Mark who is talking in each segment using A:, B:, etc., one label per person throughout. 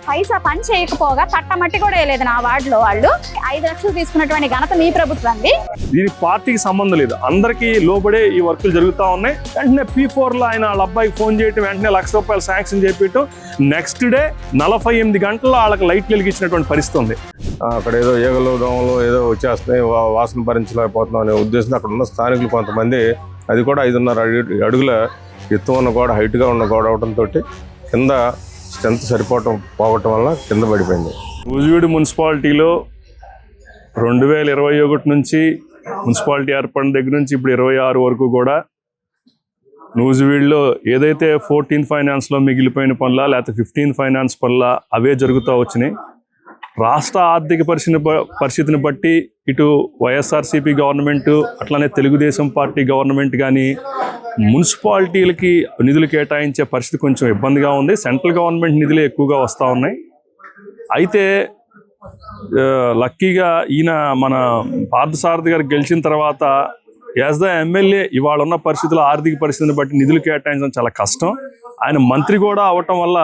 A: పైసా పని చేయకపోగా తట్టమట్టి కూడా వేయలేదు నా వార్డులో వాళ్ళు. 5 లక్షలు తీసుకున్నటువంటి ఘనత మీ ప్రభుత్వంది.
B: దీనికి పార్టీకి సంబంధం లేదు, అందరికీ లోబడే ఈ వర్కులు జరుగుతూ ఉన్నాయి. వెంటనే P4లో ఆయన వాళ్ళ అబ్బాయికి ఫోన్ చేయటం, వెంటనే ₹1,00,000 శాంక్షన్ చేపించడం, నెక్స్ట్ డే 48 గంటల్లో వాళ్ళకి లైట్లు వెలిగించినటువంటి పరిస్థితి ఉంది.
C: అక్కడ ఏదో ఈగలు దోమలు ఏదో వచ్చేస్తున్నాయి, వాసన భరించలేకపోతున్నాం అనే ఉద్దేశంతో అక్కడ ఉన్న స్థానికులు కొంతమంది, అది కూడా 5.5 అడుగుల ఎత్తు ఉన్న గోడ, హైట్గా ఉన్న గోడ అవడంతో కింద స్ట్రెంత్ పోవటం వల్ల కింద పడిపోయింది.
B: నూజివీడు మున్సిపాలిటీలో 2021 నుంచి మున్సిపాలిటీ ఏర్పడిన దగ్గర నుంచి ఇప్పుడు 26 వరకు కూడా నూజివీడులో ఏదైతే 14th ఫైనాన్స్లో మిగిలిపోయిన పనుల లేకపోతే 15th ఫైనాన్స్ పనుల అవే జరుగుతూ వచ్చినాయి. రాష్ట్ర ఆర్థిక పరిస్థితిని బట్టి ఇటు వైఎస్ఆర్సీపీ గవర్నమెంట్ అట్లానే తెలుగుదేశం పార్టీ గవర్నమెంట్ కానీ మున్సిపాలిటీలకి నిధులు కేటాయించే పరిస్థితి కొంచెం ఇబ్బందిగా ఉంది. సెంట్రల్ గవర్నమెంట్ నిధులే ఎక్కువగా వస్తూ ఉన్నాయి. అయితే లక్కీగా ఈయన మన పార్థసారథి గారు గెలిచిన తర్వాత యాజ్ ద ఎమ్మెల్యే ఇవాళ ఉన్న పరిస్థితుల్లో ఆర్థిక పరిస్థితిని బట్టి నిధులు కేటాయించడం చాలా కష్టం. ఆయన మంత్రి కూడా అవటం వల్ల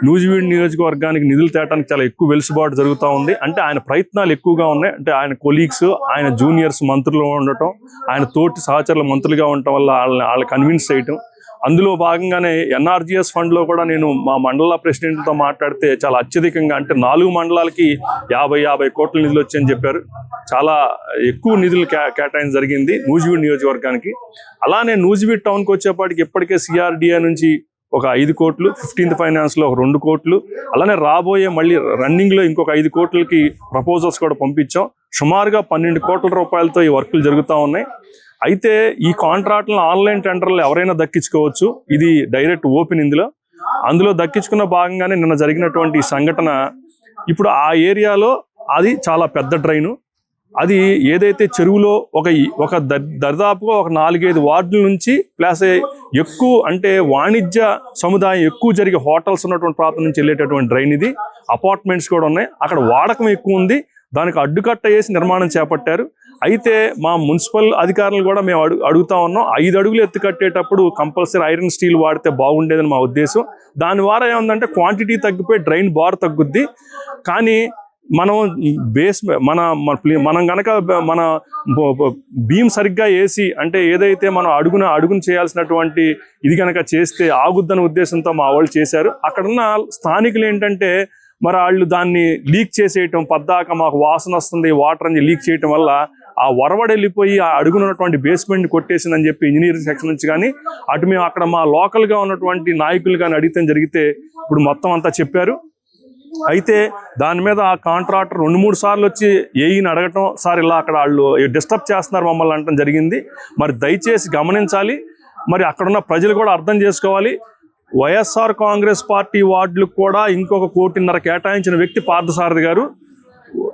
B: నూజివీడు నియోజకవర్గానికి నిధులు తేటానికి చాలా ఎక్కువ వెలుసుబాటు జరుగుతూ ఉంది. అంటే ఆయన ప్రయత్నాలు ఎక్కువగా ఉన్నాయి. అంటే ఆయన కొలీగ్స్, ఆయన జూనియర్స్ మంత్రులు ఉండటం, ఆయన తోటి సహచరుల మంత్రులుగా ఉండటం వల్ల వాళ్ళని కన్విన్స్ చేయటం. అందులో భాగంగానే NRGS ఫండ్లో కూడా నేను మా మండల ప్రెసిడెంట్తో మాట్లాడితే చాలా అత్యధికంగా, అంటే 4 మండలాలకి 50 కోట్ల నిధులు వచ్చాయని చెప్పారు. చాలా ఎక్కువ నిధులు కేటాయించడం జరిగింది నూజివీడు నియోజకవర్గానికి. అలానే నూజివీడు టౌన్కి వచ్చేపాటికి ఇప్పటికే CRDA నుంచి ఒక 5 కోట్లు, 15th ఫైనాన్స్లో ఒక 2 కోట్లు, అలానే రాబోయే మళ్ళీ రన్నింగ్లో ఇంకొక 5 కోట్లకి ప్రపోజల్స్ కూడా పంపించాం. సుమారుగా 12 కోట్ల రూపాయలతో ఈ వర్కులు జరుగుతూ ఉన్నాయి. అయితే ఈ కాంట్రాక్ట్లను ఆన్లైన్ టెండర్లు ఎవరైనా దక్కించుకోవచ్చు, ఇది డైరెక్ట్ ఓపెన్. అందులో దక్కించుకున్న భాగంగానే నిన్న జరిగినటువంటి సంఘటన, ఇప్పుడు ఆ ఏరియాలో అది చాలా పెద్ద డ్రైను, అది ఏదైతే చెరువులో ఒక దరిదాపుగా ఒక 4-5 వార్డుల నుంచి ప్లస్ ఎక్కువ అంటే వాణిజ్య సముదాయం ఎక్కువ జరిగే హోటల్స్ ఉన్నటువంటి ప్రాంతం నుంచి వెళ్ళేటటువంటి డ్రైన్ ఇది. అపార్ట్మెంట్స్ కూడా ఉన్నాయి, అక్కడ వాడకం ఎక్కువ ఉంది, దానికి అడ్డుకట్ట వేసి నిర్మాణం చేపట్టారు. అయితే మా మున్సిపల్ అధికారులు కూడా మేము అడుగుతా ఉన్నాం, 5 అడుగులు ఎత్తు కట్టేటప్పుడు కంపల్సరీ ఐరన్ స్టీల్ వాడితే బాగుండేదని మా ఉద్దేశం. దాని ద్వారా ఏముందంటే క్వాంటిటీ తగ్గిపోయి డ్రైన్ బార్ తగ్గుద్ది. కానీ మనం మనం గనక మన బీమ్ సరిగ్గా వేసి, అంటే ఏదైతే మనం అడుగును చేయాల్సినటువంటి ఇది కనుక చేస్తే ఆగుద్దన్న ఉద్దేశంతో మా వాళ్ళు చేశారు. అక్కడున్న స్థానికులు ఏంటంటే మరి వాళ్ళు దాన్ని లీక్ చేసేయటం, పద్దాక మాకు వాసన వస్తుంది వాటర్ అని లీక్ చేయటం వల్ల ఆ వరవడి వెళ్ళిపోయి ఆ అడుగునున్నటువంటి బేస్మెంట్ కొట్టేసిందని చెప్పి ఇంజనీరింగ్ సెక్షన్ నుంచి కానీ అటు మేము అక్కడ మా లోకల్గా ఉన్నటువంటి నాయకులు కానీ అడిగితే జరిగితే ఇప్పుడు మొత్తం అంతా చెప్పారు. అయితే దాని మీద ఆ కాంట్రాక్టర్ 2-3 సార్లు వచ్చి ఏఈని అడగటం, సార్ ఇలా అక్కడ వాళ్ళు డిస్టర్బ్ చేస్తున్నారు మమ్మల్ని అనటం జరిగింది. మరి దయచేసి గమనించాలి, మరి అక్కడున్న ప్రజలు కూడా అర్థం చేసుకోవాలి. వైఎస్ఆర్ కాంగ్రెస్ పార్టీ వార్డులకు కూడా ఇంకొక 1.5 కోటి కేటాయించిన వ్యక్తి పార్థసారథి గారు.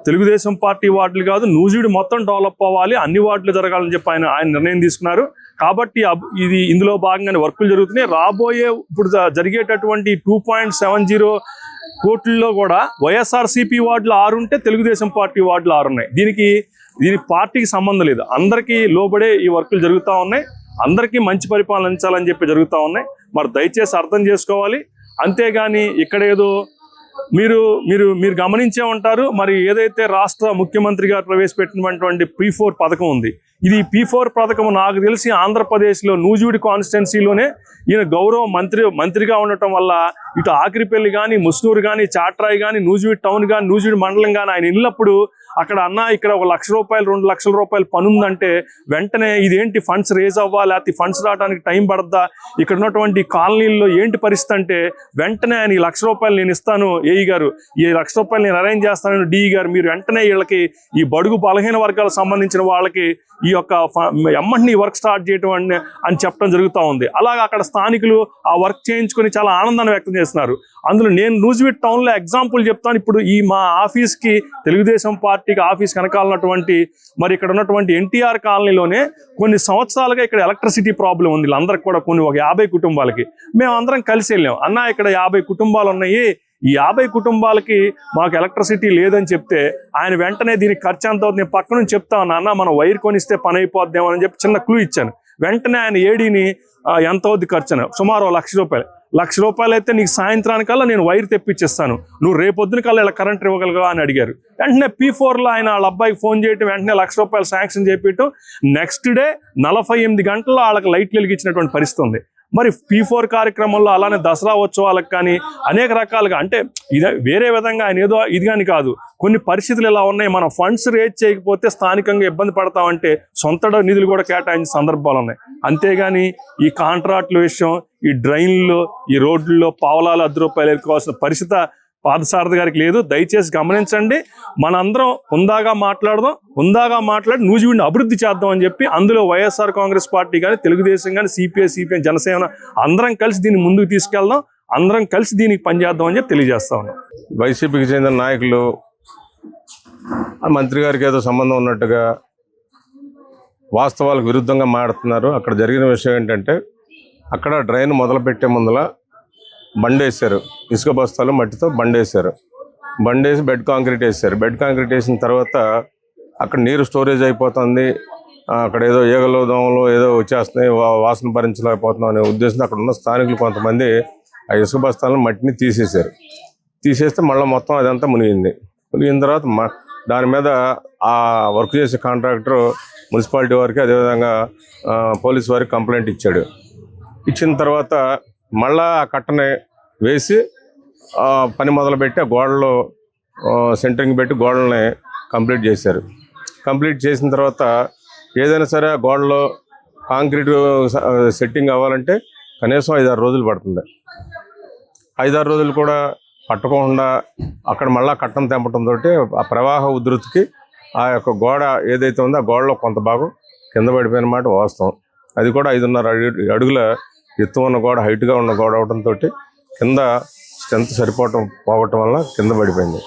B: తెలుగుదేశం పార్టీ వార్డులు కాదు, నూజివీడు మొత్తం డెవలప్ అవ్వాలి, అన్ని వార్డులు జరగాలని చెప్పి ఆయన నిర్ణయం తీసుకున్నారు. కాబట్టి ఇందులో భాగంగానే వర్కులు జరుగుతున్నాయి. రాబోయే ఇప్పుడు జరిగేటటువంటి 2.70 కోట్లలో కూడా వైఎస్ఆర్సీపీ వార్డులు 6 ఉంటే తెలుగుదేశం పార్టీ వార్డులు 6 ఉన్నాయి. దీనికి పార్టీకి సంబంధం లేదు, అందరికీ లోబడే ఈ వర్కులు జరుగుతూ ఉన్నాయి. అందరికీ మంచి పరిపాలన అందించాలని చెప్పి జరుగుతూ ఉన్నాయి. మరి దయచేసి అర్థం చేసుకోవాలి. అంతేగాని ఇక్కడ ఏదో మీరు గమనించే ఉంటారు, మరి ఏదైతే రాష్ట్ర ముఖ్యమంత్రి గారు ప్రవేశపెట్టినటువంటి P4 పథకం ఉంది, ఇది P4 పథకం నాకు తెలిసి ఆంధ్రప్రదేశ్లో నూజివీడు కాన్స్టిట్యున్సీలోనే ఈయన గౌరవ మంత్రిగా ఉండటం వల్ల ఇటు ఆకిరిపల్లి కానీ, ముస్నూరు కానీ, చాట్రాయి కానీ, నూజివీడు టౌన్ కానీ, నూజివీడు మండలం కానీ ఆయన వెళ్ళినప్పుడు అక్కడ ఇక్కడ ఒక ₹1,00,000 ₹2,00,000 పని ఉందంటే వెంటనే ఇదేంటి ఫండ్స్ రేజ్ అవ్వాలి, లేకపోతే ఫండ్స్ రావడానికి టైం పడద్దా, ఇక్కడ ఉన్నటువంటి కాలనీల్లో ఏంటి పరిస్థితి అంటే వెంటనే ఆయన ₹1,00,000 నేను ఇస్తాను ఏఈ గారు, ఈ ₹1,00,000 నేను అరేంజ్ చేస్తాను డిఈ గారు, మీరు వెంటనే వీళ్ళకి ఈ బడుగు బలహీన వర్గాలకు సంబంధించిన వాళ్ళకి ఈ యొక్క ఎమ్మటిని వర్క్ స్టార్ట్ చేయటం అని చెప్పడం జరుగుతూ ఉంది. అలాగే అక్కడ స్థానికులు ఆ వర్క్ చేయించుకొని చాలా ఆనందాన్ని వ్యక్తం చేస్తున్నారు. అందులో నేను నూజివీడు టౌన్లో ఎగ్జాంపుల్ చెప్తాను. ఇప్పుడు ఈ మా ఆఫీస్కి తెలుగుదేశం పార్టీకి ఆఫీస్ కనకాలన్నటువంటి మరి ఇక్కడ ఉన్నటువంటి NTR కాలనీలోనే కొన్ని సంవత్సరాలుగా ఇక్కడ ఎలక్ట్రిసిటీ ప్రాబ్లం ఉంది. వీళ్ళందరికీ కూడా ఒక 50 కుటుంబాలకి మేము అందరం కలిసి వెళ్ళాం. అన్న ఇక్కడ 50 కుటుంబాలు ఉన్నాయి, ఈ 50 కుటుంబాలకి మాకు ఎలక్ట్రిసిటీ లేదని చెప్తే ఆయన వెంటనే దీనికి ఖర్చు ఎంత అవుతుంది నేను పక్క నుంచి చెప్తా ఉన్నా, అన్న మనం వైర్ కొనిస్తే పని అయిపోద్దామని చెప్పి చిన్న క్లూ ఇచ్చాను. వెంటనే ఆయన ఏడీని ఎంత అవుద్ది ఖర్చు అని, సుమారు ₹1,00,000. ₹1,00,000 అయితే నీకు సాయంత్రానికల్లా నేను వైర్ తెప్పించేస్తాను, నువ్వు రేపొద్దున కల్లా ఇలా కరెంట్ ఇవ్వగలగా అని అడిగారు. వెంటనే P4లో ఆయన వాళ్ళ అబ్బాయికి ఫోన్ చేయటం, వెంటనే ₹1,00,000 శాంక్షన్ చేపించడం, నెక్స్ట్ డే 48 గంటల్లో వాళ్ళకి లైట్లు వెలిగించినటువంటి పరిస్థితి ఉంది. మరి P4 కార్యక్రమంలో అలానే దసరా ఉత్సవాలకు కానీ అనేక రకాలుగా, అంటే ఇదే వేరే విధంగా ఆయన ఏదో ఇది కానీ కాదు, కొన్ని పరిస్థితులు ఇలా ఉన్నాయి. మనం ఫండ్స్ రేజ్ చేయకపోతే స్థానికంగా ఇబ్బంది పడతామంటే సొంత నిధులు కూడా కేటాయించిన సందర్భాలు ఉన్నాయి. అంతేగాని ఈ కాంట్రాక్టుల విషయం, ఈ డ్రైన్లు, ఈ రోడ్లలో పావలాలు ₹10 ఎక్కువాల్సిన పరిస్థితి పార్థసారథి గారికి లేదు. దయచేసి గమనించండి. మనందరం హుందాగా మాట్లాడదాం, హుందాగా మాట్లాడి నూజివీడిని అభివృద్ధి చేద్దాం అని చెప్పి, అందులో వైఎస్ఆర్ కాంగ్రెస్ పార్టీ కానీ, తెలుగుదేశం కానీ, సిపిఐ, జనసేన అందరం కలిసి దీన్ని ముందుకు తీసుకెళ్దాం, అందరం కలిసి దీనికి పనిచేద్దాం అని చెప్పి తెలియజేస్తా ఉన్నాం.
C: వైసీపీకి చెందిన నాయకులు ఆ మంత్రి గారికి ఏదో సంబంధం ఉన్నట్టుగా వాస్తవాలకు విరుద్ధంగా మాట్లాడుతున్నారు. అక్కడ జరిగిన విషయం ఏంటంటే, అక్కడ డ్రైన్ మొదలుపెట్టే ముందల బండేశారు, ఇసుక బస్తాలు మట్టితో బండేశారు, బండేసి బెడ్ కాంక్రీట్ వేసారు. బెడ్ కాంక్రీట్ వేసిన తర్వాత అక్కడ నీరు స్టోరేజ్ అయిపోతుంది, అక్కడ ఏదో ఈగలు దోమలు ఏదో వచ్చేస్తున్నాయి, వాసన భరించలేకపోతున్నాం అనే ఉద్దేశంతో అక్కడ ఉన్న స్థానికులు కొంతమంది ఆ ఇసుక బస్తాలను మట్టిని తీసేశారు. తీసేస్తే మళ్ళీ మొత్తం అదంతా మునిగింది. మునిగిన తర్వాత దాని మీద ఆ వర్క్ చేసే కాంట్రాక్టర్ మున్సిపాలిటీ వారికి, అదేవిధంగా పోలీస్ వారికి కంప్లైంట్ ఇచ్చాడు. ఇచ్చిన తర్వాత మళ్ళా ఆ కట్టని వేసి పని మొదలుపెట్టి ఆ గోడలో సెంటరింగ్ పెట్టి గోడల్ని కంప్లీట్ చేశారు. కంప్లీట్ చేసిన తర్వాత ఏదైనా సరే ఆ గోడలో కాంక్రీట్ సెట్టింగ్ అవ్వాలంటే కనీసం 5-6 రోజులు పడుతుంది. 5-6 రోజులు కూడా పట్టకుండా అక్కడ మళ్ళా కట్టం తెంపడంతో ఆ ప్రవాహ ఉధృతికి ఆ యొక్క గోడ ఏదైతే ఉందో ఆ గోడలో కొంత భాగం కింద పడిపోయిన మాట వాస్తవం. అది కూడా 5.5 అడుగుల ఎత్తు ఉన్న గోడ, హైట్గా ఉన్న గోడ అవడంతో కింద స్ట్రెంత్ పోవటం వల్ల కింద పడిపోయింది.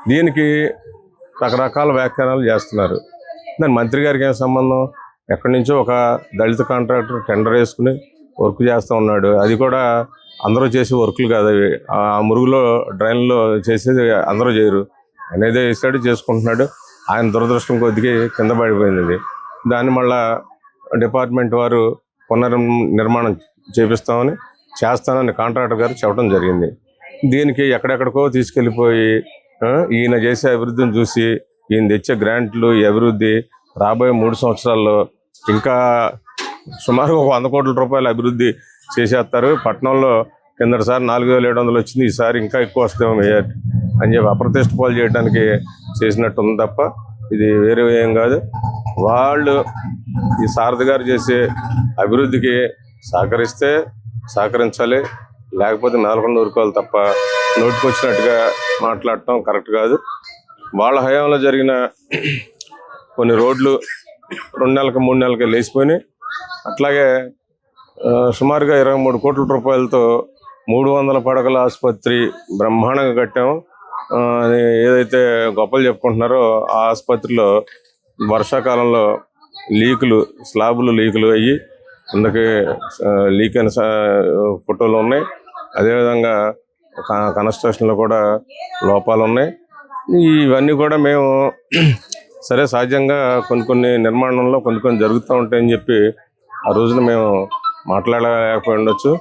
C: దీనికి రకరకాల వ్యాఖ్యానాలు చేస్తున్నారు. దాని మంత్రి గారికి ఏం సంబంధం? ఎక్కడి నుంచో ఒక దళిత కాంట్రాక్టర్ టెండర్ వేసుకుని వర్క్ చేస్తూ ఉన్నాడు. అది కూడా అందరూ చేసే వర్కులు కాదు అవి. ఆ మురుగులో డ్రైన్లో చేసేది అందరూ చేయరు. అనేది వేసాడు, చేసుకుంటున్నాడు. ఆయన దురదృష్టం కొద్దిగా కింద పడిపోయింది. దాన్ని మళ్ళా డిపార్ట్మెంట్ వారు పునర్నిర్మాణం చేస్తానని కాంట్రాక్టర్ గారు చెప్పడం జరిగింది. దీనికి ఎక్కడెక్కడికో తీసుకెళ్ళిపోయి ఈయన చేసే అభివృద్ధిని చూసి ఈయన తెచ్చే గ్రాంట్లు, ఈ అభివృద్ధి రాబోయే 3 సంవత్సరాల్లో ఇంకా సుమారు ₹100 కోట్ల అభివృద్ధి చేసేస్తారు. పట్టణంలో కిందటిసారి 4,700 వచ్చింది, ఈసారి ఇంకా ఎక్కువ వస్తామో అని చెప్పి అప్రతిష్ట పాలు చేయడానికి చేసినట్టు ఉంది తప్ప ఇది వేరే ఏం కాదు. వాళ్ళు ఈ సారథి గారు చేసే అభివృద్ధికి సహకరించాలి, లేకపోతే మేలకొండ ఊరుకోవాలి తప్ప నోటికొచ్చినట్టుగా మాట్లాడటం కరెక్ట్ కాదు. వాళ్ళ హయాంలో జరిగిన కొన్ని రోడ్లు 2 నెలలకు 3 నెలలకి లేచిపోయినాయి. అట్లాగే సుమారుగా ₹23 కోట్లతో 300 పడకల ఆసుపత్రి బ్రహ్మాండంగా కట్టాము అని ఏదైతే గొప్పలు చెప్పుకుంటున్నారో ఆ ఆసుపత్రిలో వర్షాకాలంలో స్లాబులు లీకులు అయ్యి కిందకి లీక్ అయిన ఫోటోలు ఉన్నాయి. అదేవిధంగా కన్స్ట్రక్షన్లో కూడా లోపాలు ఉన్నాయి. ఇవన్నీ కూడా మేము సరే సహజంగా కొన్ని నిర్మాణంలో కొన్ని జరుగుతూ ఉంటాయని చెప్పి ఆ రోజున మేము మాట్లాడలేకపోయి ఉండొచ్చు.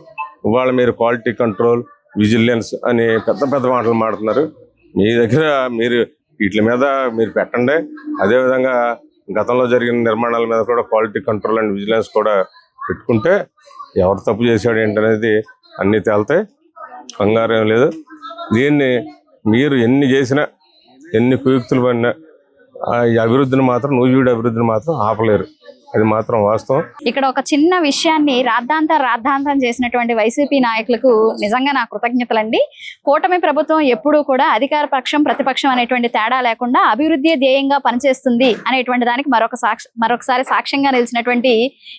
C: ఇవాళ మీరు క్వాలిటీ కంట్రోల్, విజిలెన్స్ అని పెద్ద మాటలు మాడుతున్నారు. మీ దగ్గర మీరు వీటి మీద మీరు పెట్టండి. అదేవిధంగా గతంలో జరిగిన నిర్మాణాల మీద కూడా క్వాలిటీ కంట్రోల్ అండ్ విజిలెన్స్ కూడా పెట్టుకుంటే ఎవరు తప్పు చేశాడు ఏంటనేది అన్నీ తేలుతాయి. కంగారు ఏం లేదు. దీన్ని మీరు ఎన్ని చేసినా, ఎన్ని కుయుక్తులు పడినా ఈ అభివృద్ధిని మాత్రం, నూజివీడు అభివృద్ధిని మాత్రం ఆపలేరు. అది మాత్రం వాస్తవం.
A: ఇక్కడ ఒక చిన్న విషయాన్ని రాద్ధాంతం చేసినటువంటి వైసీపీ నాయకులకు నిజంగా నా కృతజ్ఞతలండి. కూటమి ప్రభుత్వం ఎప్పుడూ కూడా అధికార పక్షం, ప్రతిపక్షం అనేటువంటి తేడా లేకుండా అభివృద్ధి ధ్యేయంగా పనిచేస్తుంది అనేటువంటి దానికి మరొకసారి సాక్ష్యంగా నిలిచినటువంటి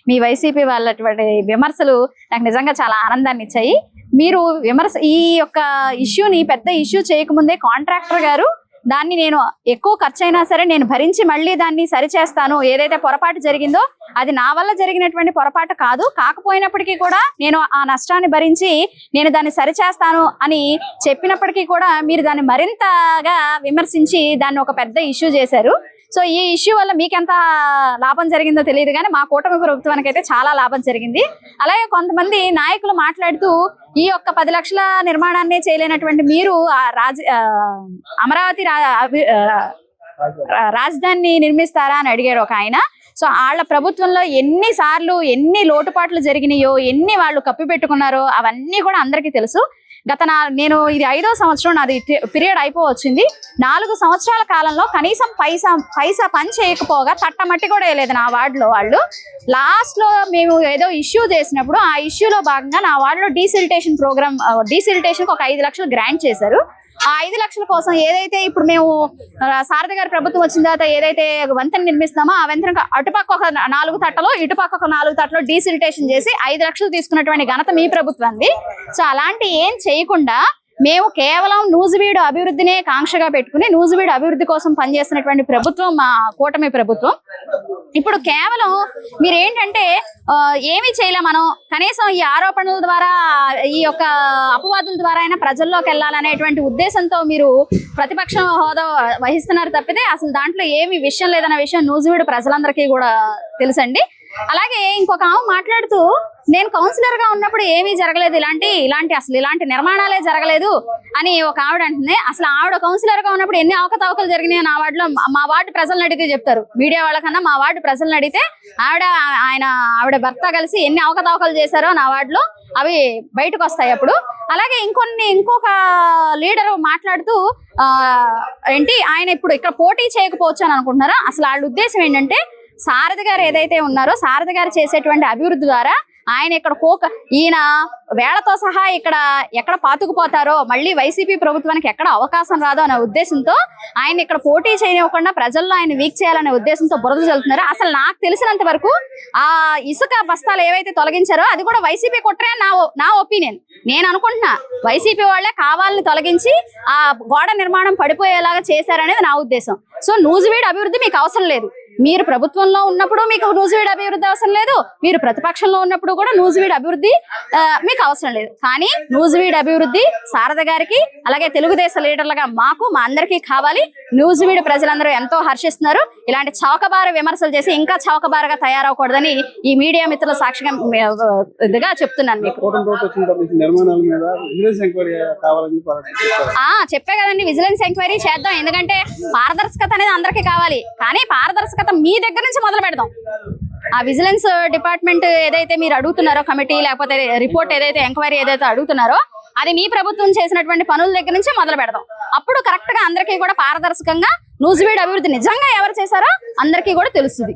A: మీ వైసీపీ వాళ్ళటువంటి విమర్శలు నాకు నిజంగా చాలా ఆనందాన్ని ఇచ్చాయి. మీరు ఈ యొక్క ఇష్యూని పెద్ద ఇష్యూ చేయకముందే కాంట్రాక్టర్ గారు దాన్ని నేను ఎక్కువ ఖర్చు అయినా సరే నేను భరించి మళ్ళీ దాన్ని సరిచేస్తాను, ఏదైతే పొరపాటు జరిగిందో అది నా వల్ల జరిగినటువంటి పొరపాటు కాదు, కాకపోయినప్పటికీ కూడా నేను ఆ నష్టాన్ని భరించి నేను దాన్ని సరిచేస్తాను అని చెప్పినప్పటికీ కూడా మీరు దాన్ని మరింతగా విమర్శించి దాన్ని ఒక పెద్ద ఇష్యూ చేశారు. సో ఈ ఇష్యూ వల్ల మీకెంత లాభం జరిగిందో తెలియదు కానీ మా కూటమి ప్రభుత్వానికి అయితే చాలా లాభం జరిగింది. అలాగే కొంతమంది నాయకులు మాట్లాడుతూ ఈ యొక్క 10 లక్షల నిర్మాణాన్ని చేయలేనటువంటి మీరు అమరావతి రాజధానిని నిర్మిస్తారా అని అడిగారు ఒక ఆయన. సో వాళ్ళ ప్రభుత్వంలో ఎన్ని లోటుపాట్లు జరిగినాయో, ఎన్ని వాళ్ళు కప్పిపెట్టుకున్నారో అవన్నీ కూడా అందరికీ తెలుసు. నేను ఇది 5వ సంవత్సరం నాది పీరియడ్ అయిపోవచ్చింది. 4 సంవత్సరాల కాలంలో కనీసం పైసా పని చేయకపోగా తట్టమట్టి కూడా వేయలేదు నా వార్డులో వాళ్ళు. లాస్ట్ లో మేము ఏదో ఇష్యూ చేసినప్పుడు ఆ ఇష్యూలో భాగంగా నా వార్డులో డీసిలిటేషన్ ప్రోగ్రామ్ డీసిలిటేషన్ ఒక 5 లక్షలు గ్రాంట్ చేశారు. ఆ 5 లక్షల కోసం ఏదైతే ఇప్పుడు మేము సారథి గారి ప్రభుత్వం వచ్చిన తర్వాత ఏదైతే వంతెన నిర్మిస్తామో ఆ వంతెన అటుపక్క ఒక 4 తట్టలో ఇటుపక్క ఒక 4 తట్టలో డీసిలిటేషన్ చేసి 5 లక్షలు తీసుకున్నటువంటి ఘనత మీ ప్రభుత్వంది. సో అలాంటి ఏం చేయకుండా మేము కేవలం నూజివీడు అభివృద్ధినే కాంక్షగా పెట్టుకుని నూజివీడు అభివృద్ధి కోసం పనిచేస్తున్నటువంటి ప్రభుత్వం మా కూటమి ప్రభుత్వం. ఇప్పుడు కేవలం మీరేంటంటే ఏమీ చేయలే, మనం కనీసం ఈ ఆరోపణల ద్వారా ఈ యొక్క అపవాదుల ద్వారా అయినా ప్రజల్లోకి వెళ్ళాలనేటువంటి ఉద్దేశంతో మీరు ప్రతిపక్ష హోదా వహిస్తున్నారు తప్పితే అసలు దాంట్లో ఏమి విషయం లేదన్న విషయం నూజివీడు ప్రజలందరికీ కూడా తెలుసండి. అలాగే ఇంకొక ఆమె మాట్లాడుతూ నేను కౌన్సిలర్ గా ఉన్నప్పుడు ఏమీ జరగలేదు, ఇలాంటి నిర్మాణాలే జరగలేదు అని ఒక ఆవిడ అంటుంది. అసలు ఆవిడ కౌన్సిలర్ గా ఉన్నప్పుడు ఎన్ని అవకతవకలు జరిగినాయో నా వార్డులో మా వార్డు ప్రజలను అడిగితే చెప్తారు. మీడియా వాళ్ళకన్నా మా వార్డు ప్రజలను అడిగితే ఆవిడ భర్త కలిసి ఎన్ని అవకతవకలు చేశారో నా వార్డులో అవి బయటకు వస్తాయి అప్పుడు. అలాగే ఇంకొక లీడర్ మాట్లాడుతూ ఆయన ఇప్పుడు ఇక్కడ పోటీ చేయకపోవచ్చు అని అనుకుంటున్నారా? అసలు వాళ్ళ ఉద్దేశం ఏంటంటే సారథి గారు ఏదైతే ఉన్నారో సారథి గారు చేసేటువంటి అభివృద్ధి ద్వారా ఆయన ఇక్కడ ఈయన వేళతో సహా ఎక్కడ పాతుకుపోతారో, మళ్ళీ వైసీపీ ప్రభుత్వానికి ఎక్కడ అవకాశం రాదో అనే ఉద్దేశంతో ఆయన ఇక్కడ పోటీ చేయనివ్వకుండా ప్రజల్లో ఆయన వీక్ చేయాలనే ఉద్దేశంతో బురద చల్లుతున్నారు. అసలు నాకు తెలిసినంత వరకు ఆ ఇసుక బస్తాలు ఏవైతే తొలగించారో అది కూడా వైసీపీ కుట్రే నా ఒపీనియన్. నేను అనుకుంటున్నా వైసీపీ వాళ్ళే కావాలని తొలగించి ఆ గోడ నిర్మాణం పడిపోయేలాగా చేశారనేది నా ఉద్దేశం. సో నూజివీడు అభివృద్ధి మీకు అవసరం లేదు. మీరు ప్రభుత్వంలో ఉన్నప్పుడు మీకు నూజివీడు అభివృద్ధి అవసరం లేదు, మీరు ప్రతిపక్షంలో ఉన్నప్పుడు కూడా నూజివీడు అభివృద్ధి మీకు అవసరం లేదు. కానీ నూజివీడు అభివృద్ధి సారథి గారికి అలాగే తెలుగుదేశం లీడర్లుగా మా అందరికీ కావాలి. నూజివీడు ప్రజలందరూ ఎంతో హర్షిస్తున్నారు. ఇలాంటి చౌకబారు విమర్శలు చేసి ఇంకా చౌకబారుగా తయారవకూడదని ఈ మీడియా మిత్రుల సాక్షిగా ఇదిగా చెప్తున్నాను మీకు. చెప్పే కదండి, విజిలెన్స్ ఎంక్వైరీ చేద్దాం. ఎందుకంటే పారదర్శకత అనేది అందరికీ కావాలి. కానీ పారదర్శకత మీ దగ్గర నుంచి మొదలు పెడదాం. ఆ విజిలెన్స్ డిపార్ట్మెంట్ ఏదైతే మీరు అడుగుతున్నారో కమిటీ లేకపోతే రిపోర్ట్ ఏదైతే ఎంక్వైరీ ఏదైతే అడుగుతున్నారో అది మీ ప్రభుత్వం చేసినటువంటి పనుల దగ్గర నుంచి మొదలు పెడదాం. అప్పుడు కరెక్ట్ గా అందరికీ కూడా పారదర్శకంగా నూజివీడు అభివృద్ధి నిజంగా ఎవరు చేశారో అందరికీ కూడా తెలుస్తుంది.